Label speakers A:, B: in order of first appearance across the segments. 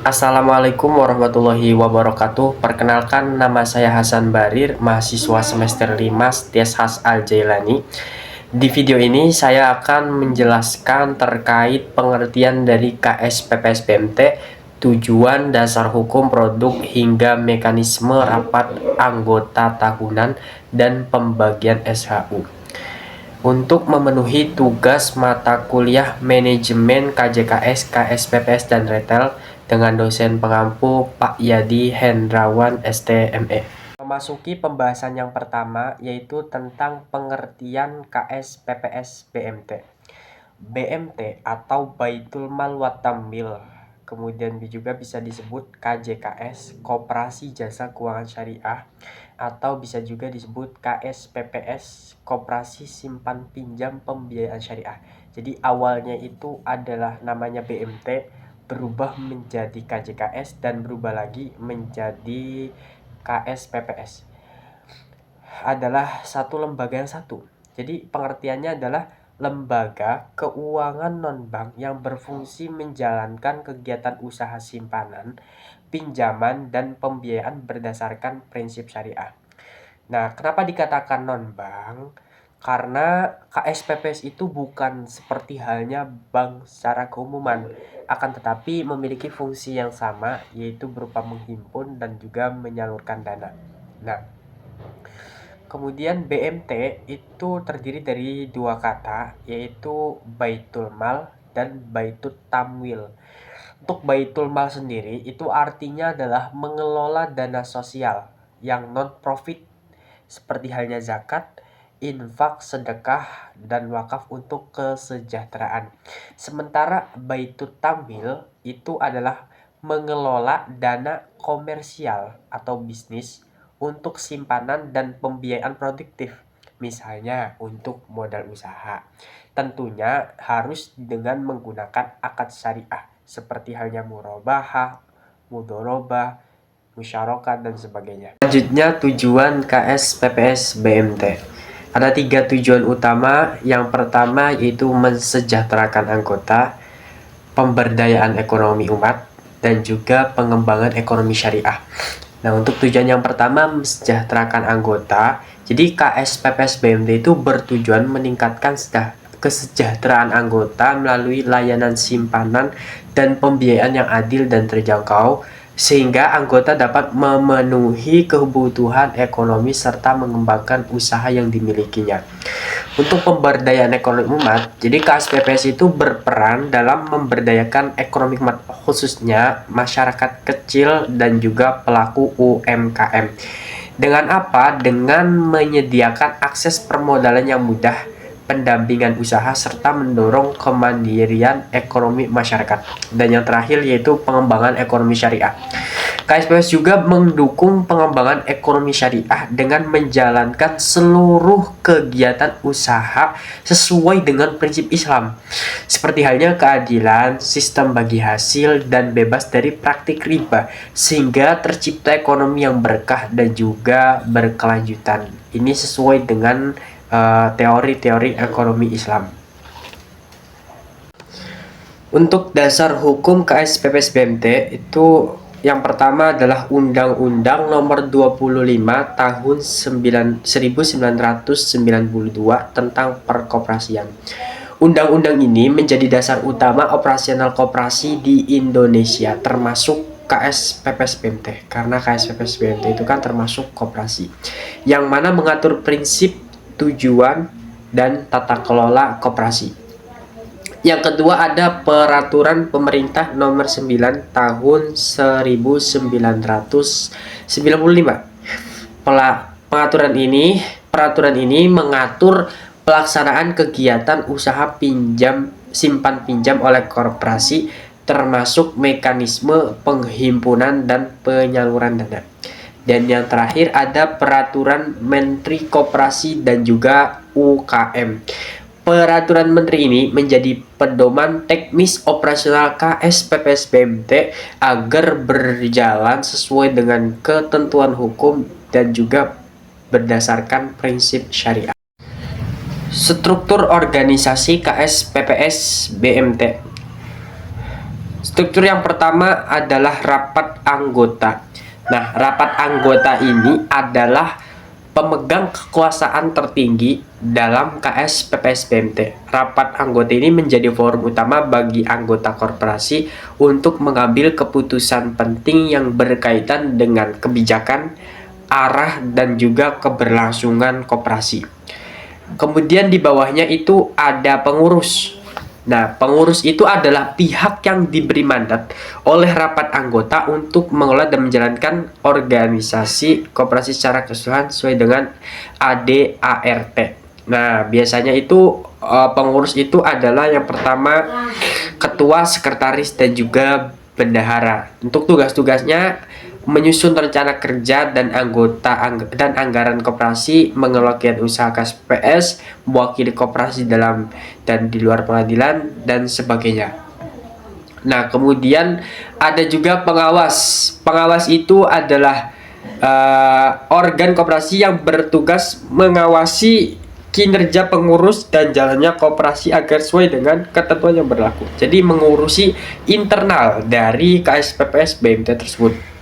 A: Assalamualaikum warahmatullahi wabarakatuh. Perkenalkan, nama saya Hasan Barir, mahasiswa semester 5 Seties Khas Al-Jailani. Di video ini saya akan menjelaskan terkait pengertian dari KS PPS tujuan dasar hukum produk hingga mekanisme rapat anggota tahunan dan pembagian SHU. Untuk memenuhi tugas mata kuliah manajemen KJKS, KSPPS, dan Retail dengan dosen pengampu Pak Yadi Hendrawan STME. Memasuki pembahasan yang pertama yaitu tentang pengertian KS PPS BMT. BMT atau Baitul Mal wa Tamwil, kemudian juga bisa disebut KJKS, Koperasi Jasa Keuangan Syariah, atau bisa juga disebut KSPPS, Koperasi Simpan Pinjam Pembiayaan Syariah. Jadi awalnya itu adalah namanya BMT, berubah menjadi KJKS, dan berubah lagi menjadi KSPPS. Adalah satu lembaga yang satu. Jadi pengertiannya adalah lembaga keuangan non-bank yang berfungsi menjalankan kegiatan usaha simpanan, pinjaman, dan pembiayaan berdasarkan prinsip syariah. Nah, kenapa dikatakan non-bank? Karena KSPPS itu bukan seperti halnya bank secara keumuman, akan tetapi memiliki fungsi yang sama, yaitu berupa menghimpun dan juga menyalurkan dana. Nah, kemudian BMT itu terdiri dari dua kata, yaitu Baitul Mal dan Baitul Tamwil. Untuk Baitul Mal sendiri itu artinya adalah mengelola dana sosial yang non-profit seperti halnya zakat, infak, sedekah, dan wakaf untuk kesejahteraan. Sementara Baitul Tamwil itu adalah mengelola dana komersial atau bisnis untuk simpanan dan pembiayaan produktif, misalnya untuk modal usaha. Tentunya harus dengan menggunakan akad syariah seperti halnya murabahah, mudorobah, musyarokat, dan sebagainya. Selanjutnya, tujuan KS PPS BMT. Ada 3 tujuan utama. Yang pertama yaitu mensejahterakan anggota, pemberdayaan ekonomi umat, dan juga pengembangan ekonomi syariah. Nah, untuk tujuan yang pertama, mensejahterakan anggota. Jadi KS PPS BMT itu bertujuan meningkatkan kesejahteraan anggota melalui layanan simpanan dan pembiayaan yang adil dan terjangkau, sehingga anggota dapat memenuhi kebutuhan ekonomi serta mengembangkan usaha yang dimilikinya. Untuk pemberdayaan ekonomi umat, jadi KSPPS itu berperan dalam memberdayakan ekonomi umat, khususnya masyarakat kecil dan juga pelaku UMKM. Dengan apa? Dengan menyediakan akses permodalan yang mudah, pendampingan usaha, serta mendorong kemandirian ekonomi masyarakat. Dan yang terakhir yaitu pengembangan ekonomi syariah. KSPPS juga mendukung pengembangan ekonomi syariah dengan menjalankan seluruh kegiatan usaha sesuai dengan prinsip Islam, seperti halnya keadilan, sistem bagi hasil, dan bebas dari praktik riba, sehingga tercipta ekonomi yang berkah dan juga berkelanjutan. Ini sesuai dengan teori-teori ekonomi Islam. Untuk dasar hukum KSPPS BMT itu yang pertama adalah Undang-Undang Nomor 25 Tahun 1992 tentang perkoperasian. Undang-undang ini menjadi dasar utama operasional koperasi di Indonesia, termasuk KSPPS BMT, karena KSPPS BMT itu kan termasuk koperasi, yang mana mengatur prinsip, tujuan, dan tata kelola koperasi. Yang kedua ada Peraturan Pemerintah Nomor 9 Tahun 1995. Peraturan ini mengatur pelaksanaan kegiatan usaha simpan pinjam oleh korporasi, termasuk mekanisme penghimpunan dan penyaluran dana. Dan yang terakhir ada Peraturan Menteri Koperasi dan juga UKM. Peraturan Menteri ini menjadi pedoman teknis operasional KSPPS BMT agar berjalan sesuai dengan ketentuan hukum dan juga berdasarkan prinsip syariah. Struktur organisasi KSPPS BMT. Struktur yang pertama adalah rapat anggota. Nah, rapat anggota ini adalah pemegang kekuasaan tertinggi dalam KS PPS BMT. Rapat anggota ini menjadi forum utama bagi anggota korporasi untuk mengambil keputusan penting yang berkaitan dengan kebijakan, arah, dan juga keberlangsungan koperasi. Kemudian di bawahnya itu ada pengurus. Nah, pengurus itu adalah pihak yang diberi mandat oleh rapat anggota untuk mengelola dan menjalankan organisasi koperasi secara keseluruhan sesuai dengan ADART. Nah, biasanya itu pengurus itu adalah yang pertama ketua, sekretaris, dan juga bendahara. Untuk tugas-tugasnya menyusun rencana kerja dan anggaran koperasi, mengelola kegiatan usaha KSPS, mewakili koperasi dalam dan di luar pengadilan, dan sebagainya. Nah, kemudian ada juga pengawas. Pengawas itu adalah organ koperasi yang bertugas mengawasi kinerja pengurus dan jalannya koperasi agar sesuai dengan ketentuan yang berlaku. Jadi mengurusi internal dari KSPPS BMT tersebut.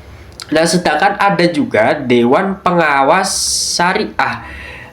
A: Nah, sedangkan ada juga Dewan Pengawas Syariah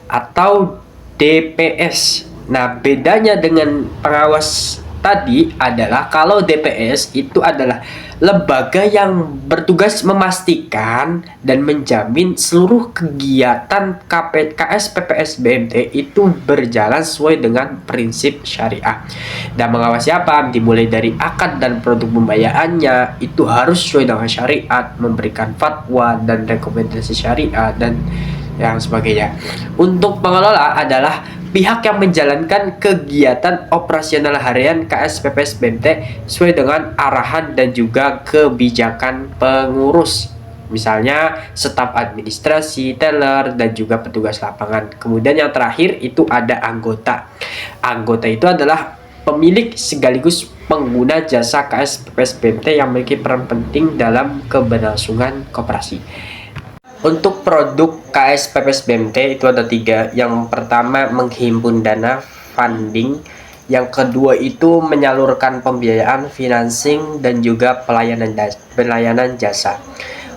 A: atau DPS. Nah, bedanya dengan pengawas tadi adalah kalau DPS itu adalah lembaga yang bertugas memastikan dan menjamin seluruh kegiatan KS PPS BMT itu berjalan sesuai dengan prinsip syariah. Dan mengawasi apa? Dimulai dari akad dan produk pembayarannya itu harus sesuai dengan syariat, memberikan fatwa dan rekomendasi syariah dan yang sebagainya. Untuk pengelola adalah pihak yang menjalankan kegiatan operasional harian KS PPS BMT sesuai dengan arahan dan juga kebijakan pengurus. Misalnya staf administrasi, teller, dan juga petugas lapangan. Kemudian yang terakhir itu ada anggota. Anggota itu adalah pemilik sekaligus pengguna jasa KS PPS BMT yang memiliki peran penting dalam keberlangsungan koperasi. Untuk produk KS PPS BMT itu ada 3. Yang pertama menghimpun dana funding, yang kedua itu menyalurkan pembiayaan financing, dan juga pelayanan jasa.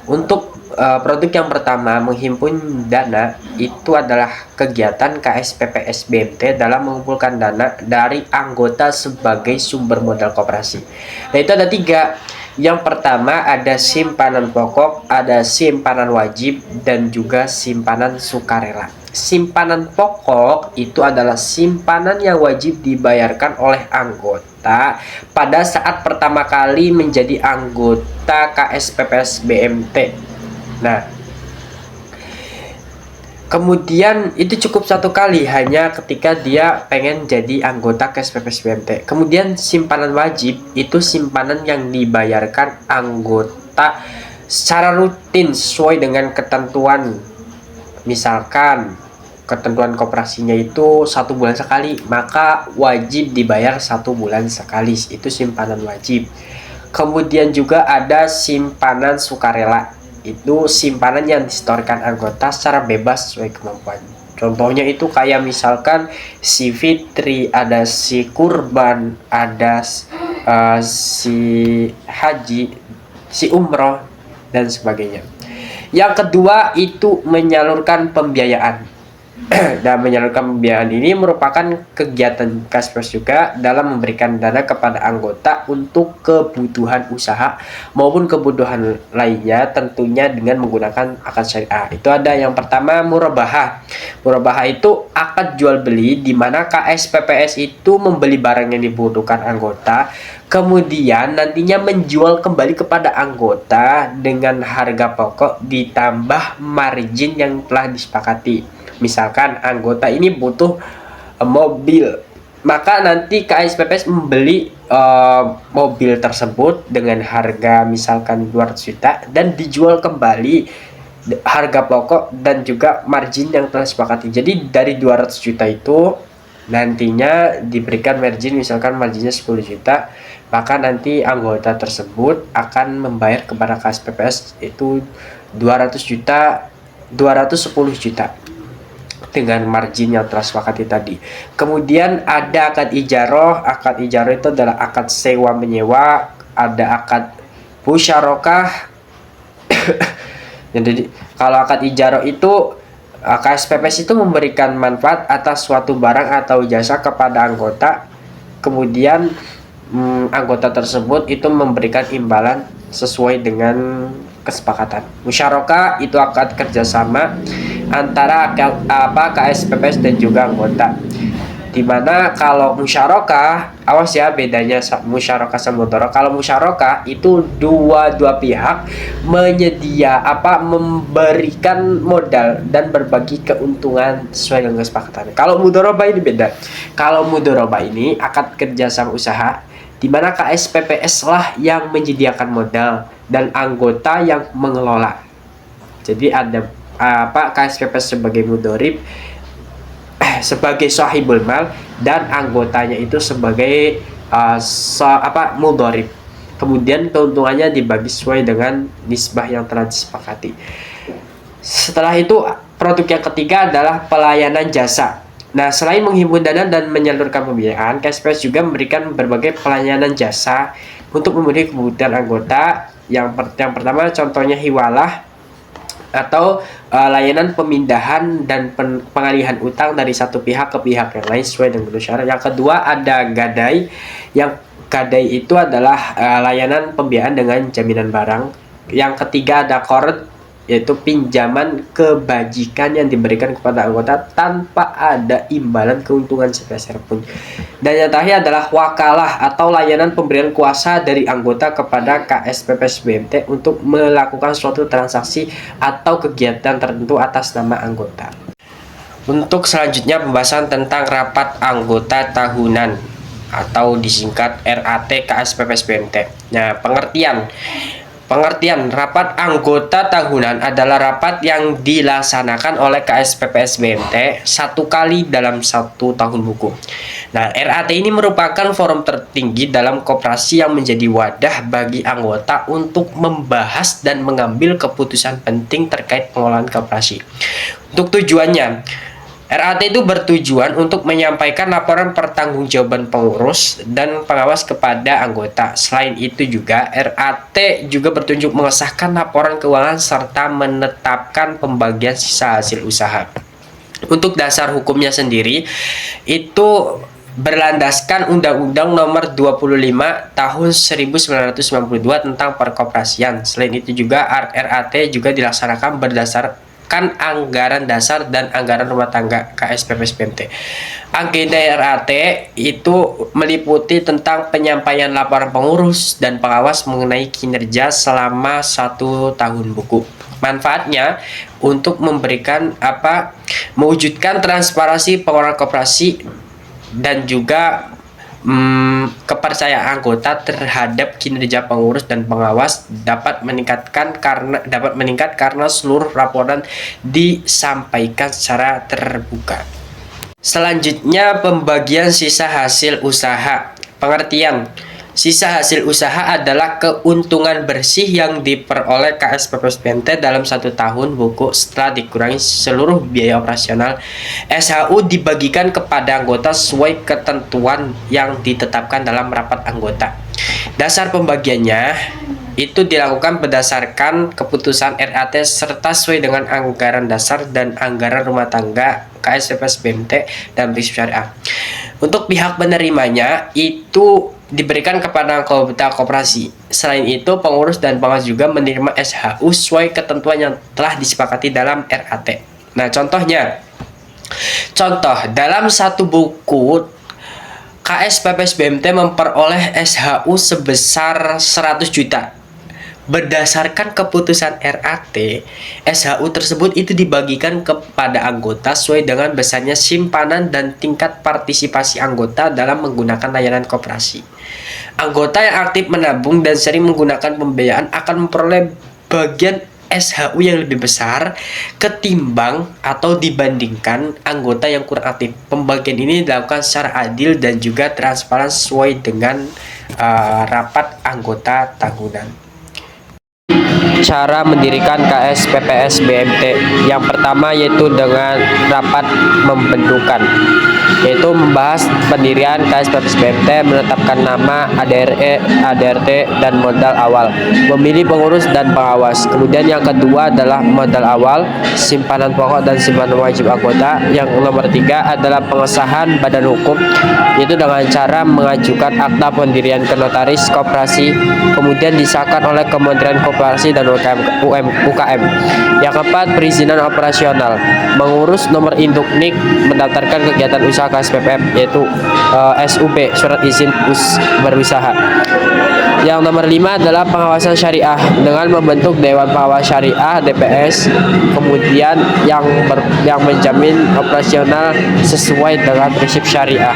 A: Untuk produk yang pertama menghimpun dana itu adalah kegiatan KS PPS BMT dalam mengumpulkan dana dari anggota sebagai sumber modal koperasi. Nah, itu ada 3. Yang pertama ada simpanan pokok, ada simpanan wajib, dan juga simpanan sukarela. Simpanan pokok itu adalah simpanan yang wajib dibayarkan oleh anggota pada saat pertama kali menjadi anggota KS PPS BMT. Nah, kemudian itu cukup 1 kali hanya ketika dia pengen jadi anggota KS PPS BMT. Kemudian simpanan wajib itu simpanan yang dibayarkan anggota secara rutin sesuai dengan ketentuan. Misalkan ketentuan koperasinya itu 1 bulan sekali, maka wajib dibayar 1 bulan sekali. Itu simpanan wajib. Kemudian juga ada simpanan sukarela. Itu simpanan yang disetorkan anggota secara bebas sesuai kemampuan. Contohnya itu kayak misalkan si Fitri, ada si Kurban, ada si Haji, si Umroh, dan sebagainya. Yang kedua itu menyalurkan pembiayaan. Dan menyalurkan pembiayaan ini merupakan kegiatan KSPS juga dalam memberikan dana kepada anggota untuk kebutuhan usaha maupun kebutuhan lainnya, tentunya dengan menggunakan akad syariah. Itu ada yang pertama murabahah. Murabahah itu akad jual beli di mana KS PPS itu membeli barang yang dibutuhkan anggota, kemudian nantinya menjual kembali kepada anggota dengan harga pokok ditambah margin yang telah disepakati. Misalkan anggota ini butuh mobil, maka nanti KS PPS membeli mobil tersebut dengan harga misalkan 200 juta dan dijual kembali harga pokok dan juga margin yang telah disepakati. Jadi dari 200 juta itu nantinya diberikan margin, misalkan marginnya 10 juta, maka nanti anggota tersebut akan membayar kepada KS PPS itu 200 juta, 210 juta dengan margin yang telah sepakati tadi. Kemudian ada akad ijaroh. Akad ijaroh itu adalah akad sewa menyewa ada akad musyarakah. Jadi kalau akad ijarah itu KSPPS itu memberikan manfaat atas suatu barang atau jasa kepada anggota, kemudian anggota tersebut itu memberikan imbalan sesuai dengan kesepakatan. Musyarakah itu akad kerjasama antara KSPPS dan juga anggota. Dimana kalau musyarakah, awas ya bedanya musyarakah sama mudharabah. Kalau musyarakah itu dua pihak memberikan modal dan berbagi keuntungan sesuai dengan kesepakatan. Kalau mudharabah ini beda. Kalau mudharabah ini akad kerjasama usaha, di mana KSPPS lah yang menyediakan modal dan anggota yang mengelola. Jadi ada KSPPS sebagai mudharib, sebagai sahibul mal, dan anggotanya itu sebagai mudharib. Kemudian keuntungannya dibagi sesuai dengan nisbah yang telah disepakati. Setelah itu produk yang ketiga adalah pelayanan jasa. Nah, selain menghimpun dana dan menyalurkan pembiayaan, KSPPS juga memberikan berbagai pelayanan jasa untuk memenuhi kebutuhan anggota. Yang pertama contohnya hiwalah atau layanan pemindahan dan pengalihan utang dari satu pihak ke pihak yang lain sesuai dengan syarat. Yang kedua ada gadai. Yang gadai itu adalah layanan pembiayaan dengan jaminan barang. Yang ketiga ada qard, yaitu pinjaman kebajikan yang diberikan kepada anggota tanpa ada imbalan keuntungan sepeser pun. Dan yang terakhir adalah wakalah atau layanan pemberian kuasa dari anggota kepada KSPPS BMT untuk melakukan suatu transaksi atau kegiatan tertentu atas nama anggota. Untuk selanjutnya pembahasan tentang rapat anggota tahunan atau disingkat RAT KSPPS BMT. Nah, Pengertian rapat anggota tahunan adalah rapat yang dilaksanakan oleh KSPPS BMT satu kali dalam satu tahun buku. Nah, RAT ini merupakan forum tertinggi dalam koperasi yang menjadi wadah bagi anggota untuk membahas dan mengambil keputusan penting terkait pengelolaan koperasi. Untuk tujuannya, RAT itu bertujuan untuk menyampaikan laporan pertanggungjawaban pengurus dan pengawas kepada anggota. Selain itu juga, RAT juga bertujuan mengesahkan laporan keuangan serta menetapkan pembagian sisa hasil usaha. Untuk dasar hukumnya sendiri, itu berlandaskan Undang-Undang Nomor 25 Tahun 1992 tentang perkoperasian. Selain itu juga, RAT juga dilaksanakan berdasarkan anggaran dasar dan anggaran rumah tangga KSPPS BMT. Agenda RAT itu meliputi tentang penyampaian laporan pengurus dan pengawas mengenai kinerja selama satu tahun buku. Manfaatnya untuk mewujudkan transparansi pengelolaan koperasi dan juga kepercayaan anggota terhadap kinerja pengurus dan pengawas dapat meningkat karena seluruh laporan disampaikan secara terbuka. Selanjutnya pembagian sisa hasil usaha. Pengertian sisa hasil usaha adalah keuntungan bersih yang diperoleh KSPPS BMT dalam satu tahun buku setelah dikurangi seluruh biaya operasional. SHU dibagikan kepada anggota sesuai ketentuan yang ditetapkan dalam rapat anggota. Dasar pembagiannya itu dilakukan berdasarkan keputusan RAT serta sesuai dengan anggaran dasar dan anggaran rumah tangga KSPPS BMT dan prinsip syariah. Untuk pihak penerimanya itu diberikan kepada anggota koperasi. Selain itu, pengurus dan pengawas juga menerima SHU sesuai ketentuan yang telah disepakati dalam RAT. Nah, contoh dalam satu buku KSPPS BMT memperoleh SHU sebesar 100 juta. Berdasarkan keputusan RAT, SHU tersebut itu dibagikan kepada anggota sesuai dengan besarnya simpanan dan tingkat partisipasi anggota dalam menggunakan layanan koperasi. Anggota yang aktif menabung dan sering menggunakan pembiayaan akan memperoleh bagian SHU yang lebih besar ketimbang atau dibandingkan anggota yang kurang aktif. Pembagian ini dilakukan secara adil dan juga transparan sesuai dengan rapat anggota tahunan. cara mendirikan KSPPS BMT. Yang pertama yaitu dengan rapat pembentukan, yaitu membahas pendirian KSPPS BMT, menetapkan nama, ADRT, dan modal awal, memilih pengurus dan pengawas. Kemudian yang kedua adalah modal awal, simpanan pokok dan simpanan wajib anggota. Yang nomor tiga adalah pengesahan badan hukum, yaitu dengan cara mengajukan akta pendirian ke notaris koperasi, kemudian disahkan oleh Kementerian Koperasi dan UKM. Yang keempat, perizinan operasional, mengurus nomor induk NIK, mendaftarkan kegiatan usaha KSPPM, yaitu SUB, surat izin berusaha. Yang nomor 5 adalah pengawasan syariah dengan membentuk Dewan Pengawas Syariah DPS, kemudian yang menjamin operasional sesuai dengan prinsip syariah.